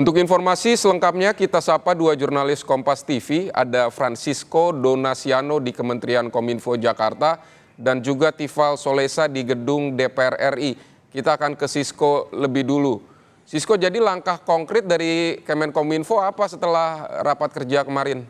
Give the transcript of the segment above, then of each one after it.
Untuk informasi selengkapnya kita sapa dua jurnalis Kompas TV, ada Francisco Donasiano di Kementerian Kominfo Jakarta dan juga Tifal Solesa di Gedung DPR RI. Kita akan ke Sisko lebih dulu. Sisko, jadi langkah konkret dari Kemenkominfo apa setelah rapat kerja kemarin?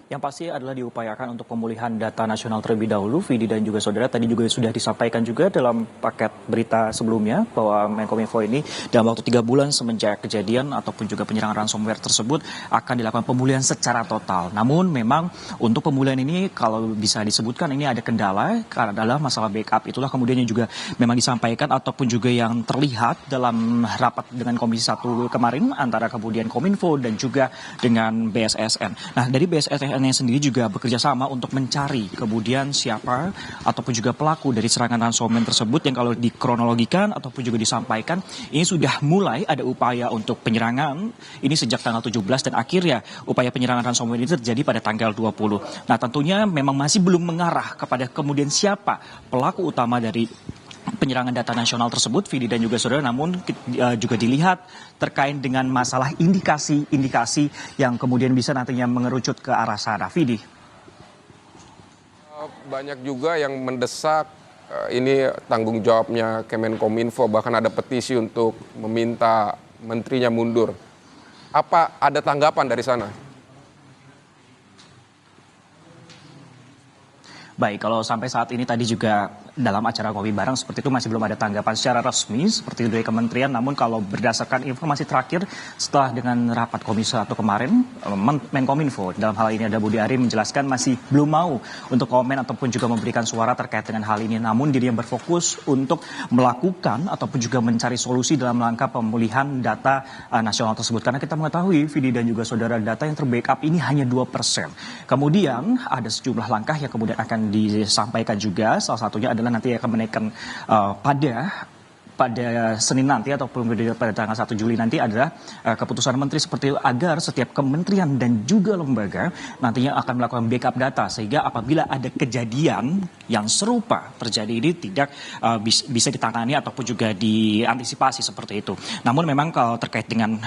Yang pasti adalah diupayakan untuk pemulihan data nasional terlebih dahulu, Vidi dan juga saudara. Tadi juga sudah disampaikan juga dalam paket berita sebelumnya bahwa Menkominfo ini dalam waktu 3 bulan semenjak kejadian ataupun juga penyerangan ransomware tersebut akan dilakukan pemulihan secara total. Namun memang untuk pemulihan ini kalau bisa disebutkan ini ada kendala karena adalah masalah backup. Itulah kemudian yang juga memang disampaikan ataupun juga yang terlihat dalam rapat dengan Komisi 1 kemarin antara kemudian Kominfo dan juga dengan BSSN. Nah, dari BSSN sendiri juga bekerja sama untuk mencari kemudian siapa ataupun juga pelaku dari serangan ransomware tersebut yang kalau dikronologikan ataupun juga disampaikan ini sudah mulai ada upaya untuk penyerangan ini sejak tanggal 17 dan akhirnya upaya penyerangan ransomware ini terjadi pada tanggal 20. Nah, tentunya memang masih belum mengarah kepada kemudian siapa pelaku utama dari penyerangan data nasional tersebut, Vidi dan juga saudara, namun juga dilihat terkait dengan masalah indikasi-indikasi yang kemudian bisa nantinya mengerucut ke arah sana. Vidi. Banyak juga yang mendesak ini tanggung jawabnya Kemenkominfo, bahkan ada petisi untuk meminta menterinya mundur. Apa ada tanggapan dari sana? Baik, kalau sampai saat ini tadi juga dalam acara kopi bareng seperti itu masih belum ada tanggapan secara resmi seperti itu dari kementerian. Namun kalau berdasarkan informasi terakhir setelah dengan rapat Komisi 1 kemarin, Menkominfo dalam hal ini ada Budi Ari menjelaskan masih belum mau untuk komen ataupun juga memberikan suara terkait dengan hal ini. Namun dirinya berfokus untuk melakukan ataupun juga mencari solusi dalam langkah pemulihan data nasional tersebut. Karena kita mengetahui, Vidi dan juga saudara, data yang terbackup ini hanya 2%. Kemudian ada sejumlah langkah yang kemudian akan disampaikan juga, salah satunya adalah nanti akan menaikkan pada Senin nanti ataupun pada tanggal 1 Juli nanti adalah keputusan menteri seperti itu agar setiap kementerian dan juga lembaga nantinya akan melakukan backup data sehingga apabila ada kejadian yang serupa terjadi ini tidak bisa ditangani ataupun juga diantisipasi seperti itu. Namun memang kalau terkait dengan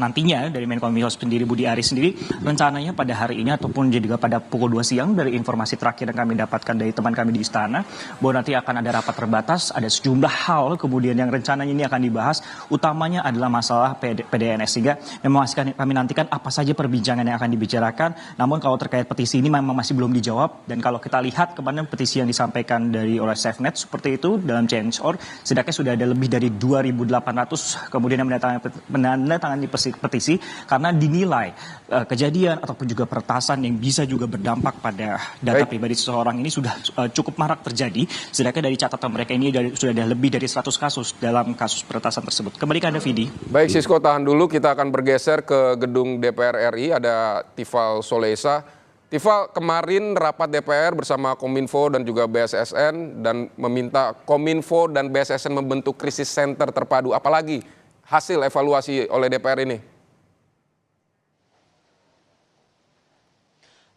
nantinya dari Menkominfo sendiri, Budi Ari sendiri rencananya pada hari ini ataupun juga pada pukul 2 siang dari informasi terakhir yang kami dapatkan dari teman kami di istana bahwa nanti akan ada rapat terbatas, ada sejumlah hal kemudian yang rencananya ini akan dibahas, utamanya adalah masalah PDNS sehingga memang masih kami nantikan apa saja perbincangan yang akan dibicarakan. Namun kalau terkait petisi ini memang masih belum dijawab dan kalau kita lihat kemarin petisi yang disampaikan dari oleh SafeNet seperti itu dalam Change.org setidaknya sudah ada lebih dari 2.800 kemudian yang menandatangani petisi karena dinilai kejadian ataupun juga peretasan yang bisa juga berdampak pada data pribadi seseorang ini sudah cukup marak terjadi. Sedangkan dari catatan mereka ini sudah ada lebih dari 100 kasus dalam kasus peretasan tersebut. Kembali ke Anda, Vidi. Baik, Sisko, tahan dulu. Kita akan bergeser ke gedung DPR RI. Ada Tifal Solesa. Tifal, kemarin rapat DPR bersama Kominfo dan juga BSSN dan meminta Kominfo dan BSSN membentuk krisis center terpadu. Apalagi hasil evaluasi oleh DPR ini?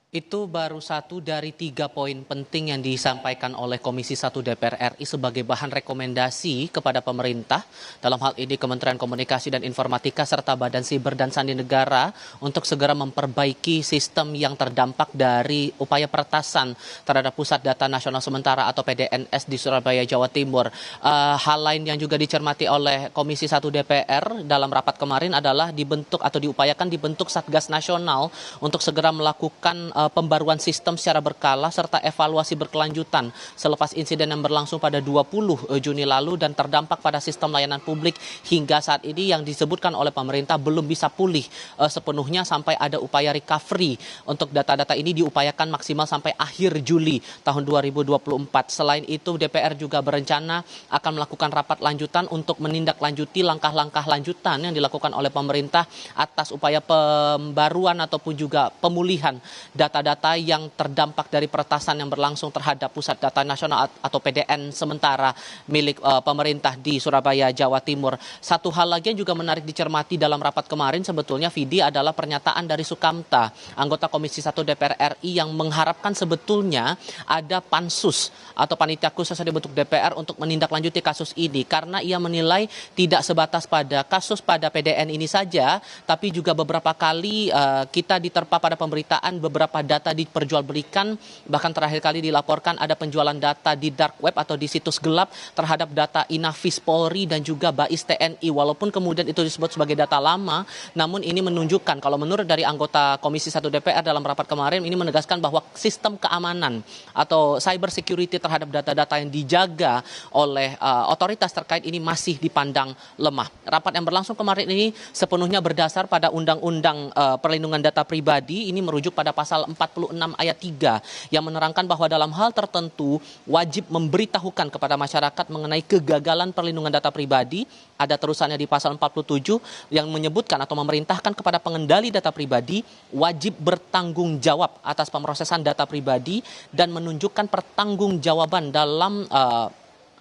Itu baru satu dari 3 poin penting yang disampaikan oleh Komisi 1 DPR RI sebagai bahan rekomendasi kepada pemerintah, dalam hal ini Kementerian Komunikasi dan Informatika serta Badan Siber dan Sandi Negara untuk segera memperbaiki sistem yang terdampak dari upaya peretasan terhadap Pusat Data Nasional Sementara atau PDNS di Surabaya, Jawa Timur. Hal lain yang juga dicermati oleh Komisi 1 DPR dalam rapat kemarin adalah diupayakan dibentuk Satgas Nasional untuk segera melakukan pembaruan sistem secara berkala serta evaluasi berkelanjutan selepas insiden yang berlangsung pada 20 Juni lalu dan terdampak pada sistem layanan publik hingga saat ini yang disebutkan oleh pemerintah belum bisa pulih sepenuhnya sampai ada upaya recovery untuk data-data ini diupayakan maksimal sampai akhir Juli tahun 2024. Selain itu DPR juga berencana akan melakukan rapat lanjutan untuk menindaklanjuti langkah-langkah lanjutan yang dilakukan oleh pemerintah atas upaya pembaruan ataupun juga pemulihan data data-data yang terdampak dari peretasan yang berlangsung terhadap Pusat Data Nasional atau PDN sementara milik pemerintah di Surabaya, Jawa Timur. Satu hal lagi yang juga menarik dicermati dalam rapat kemarin sebetulnya Vidi adalah pernyataan dari Sukamta, anggota Komisi 1 DPR RI yang mengharapkan sebetulnya ada pansus atau panitia khusus yang dibentuk DPR untuk menindaklanjuti kasus ini karena ia menilai tidak sebatas pada kasus pada PDN ini saja, tapi juga beberapa kali kita diterpa pada pemberitaan beberapa data diperjualbelikan, bahkan terakhir kali dilaporkan ada penjualan data di dark web atau di situs gelap terhadap data Inafis Polri dan juga Bais TNI. Walaupun kemudian itu disebut sebagai data lama, namun ini menunjukkan kalau menurut dari anggota Komisi 1 DPR dalam rapat kemarin ini menegaskan bahwa sistem keamanan atau cyber security terhadap data-data yang dijaga oleh otoritas terkait ini masih dipandang lemah. Rapat yang berlangsung kemarin ini sepenuhnya berdasar pada Undang-Undang Perlindungan Data Pribadi. Ini merujuk pada pasal 46 ayat 3 yang menerangkan bahwa dalam hal tertentu wajib memberitahukan kepada masyarakat mengenai kegagalan perlindungan data pribadi. Ada terusannya di pasal 47 yang menyebutkan atau memerintahkan kepada pengendali data pribadi wajib bertanggung jawab atas pemrosesan data pribadi dan menunjukkan pertanggungjawaban dalam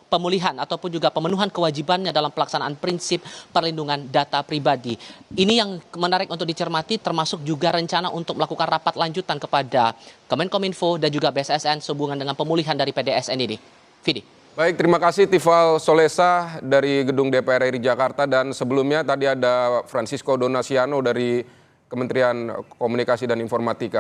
pemulihan ataupun juga pemenuhan kewajibannya dalam pelaksanaan prinsip perlindungan data pribadi. Ini yang menarik untuk dicermati, termasuk juga rencana untuk melakukan rapat lanjutan kepada Kemenkominfo dan juga BSSN sehubungan dengan pemulihan dari PDSN ini. Vidi. Baik, terima kasih Tifal Solesa dari Gedung DPR RI Jakarta, dan sebelumnya tadi ada Francisco Donasiano dari Kementerian Komunikasi dan Informatika.